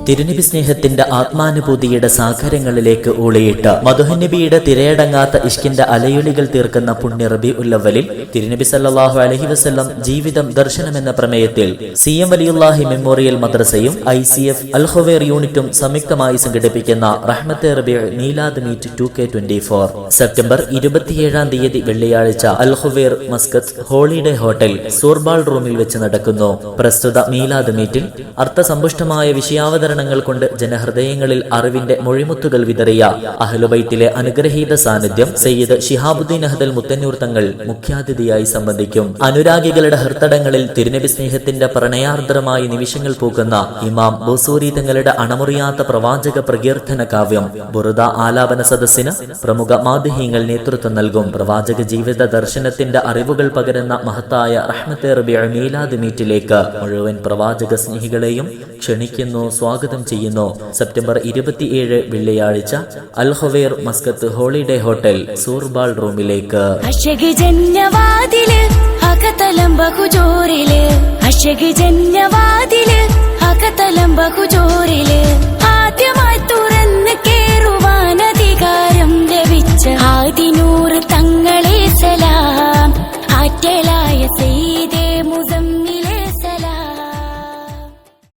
തിരുനബി സ്നേഹത്തിന്റെ ആത്മാനുഭൂതിയുടെ സാഗരങ്ങളിലേക്ക് ഊളിയിട്ട് മധുഹനബിയുടെ തിരയടങ്ങാത്ത ഇഷ്കിന്റെ അലയൊലികൾ തീർക്കുന്ന പുണ്യ റബീഉൽ അവ്വലിൽ തിരുനബി സല്ലല്ലാഹു അലൈഹി വസല്ലം ജീവിതം ദർശനം എന്ന പ്രമേയത്തിൽ CM വലിയുല്ലാഹി മെമ്മോറിയൽ മദ്രസയും ICF അൽ ഖുവൈർ യൂണിറ്റും സംയുക്തമായി സംഘടിപ്പിക്കുന്ന റഹ്മത്തെ റബീഉ മീലാദ് മീറ്റ് 2K24 സെപ്റ്റംബർ 27-ാം തീയതി വെള്ളിയാഴ്ച അൽ ഖുവൈർ മസ്കത്ത് ഹോളിഡേ ഹോട്ടൽ സൂർബാൾ റൂമിൽ വെച്ച് നടക്കുന്നു. പ്രസ്തുത മീലാദ് മീറ്റിൽ അർത്ഥസമ്പുഷ്ടമായ വിഷയാവതരണങ്ങൾ കൊണ്ട് ജനഹൃദയങ്ങളിൽ അറിവിന്റെ മൊഴിമുത്തുകൾ വിതറിയ അഹ്ലുബൈത്തിലെ അനുഗ്രഹീത സാന്നിധ്യം സയ്യിദ് ശിഹാബുദ്ദീൻ അഹ്ദൽ മുത്തന്നൂർ തങ്ങൾ മുഖ്യാതിഥിയായി സംബന്ധിക്കും. അനുരാഗികളുടെ ഹൃത്തടങ്ങളിൽ തിരുനബി സ്നേഹത്തിന്റെ പ്രണയാർദ്രമായ നിമിഷങ്ങൾ പൂക്കുന്ന ഇമാം ബൂസൂരി തങ്ങളുടെ അണമുറിയാത്ത പ്രവാചക പ്രകീർത്തന കാവ്യം ബുറുദ ആലാപന സദസ്സിന് പ്രമുഖ മാധ്യമങ്ങൾ നേതൃത്വം നൽകും. പ്രവാചക ജീവിത ദർശനത്തിന്റെ അറിവുകൾ പകരുന്ന മഹത്തായ റഹ്മത്തെ റബീഉ മീലാദ് മീറ്റിലേക്ക് മുഴുവൻ പ്രവാചക സ്നേഹികളെയും ക്ഷണിക്കുന്നു, സ്വാഗതം ചെയ്യുന്നു. സെപ്റ്റംബർ 27 വെള്ളിയാഴ്ച അൽ ഖുവൈർ മസ്കത്ത് ഹോളിഡേ ഹോട്ടൽ സൂർബാൾ റൂമിലേക്ക്. അശക് ജന്നവാതില് അകതലം ബഹുജോറില്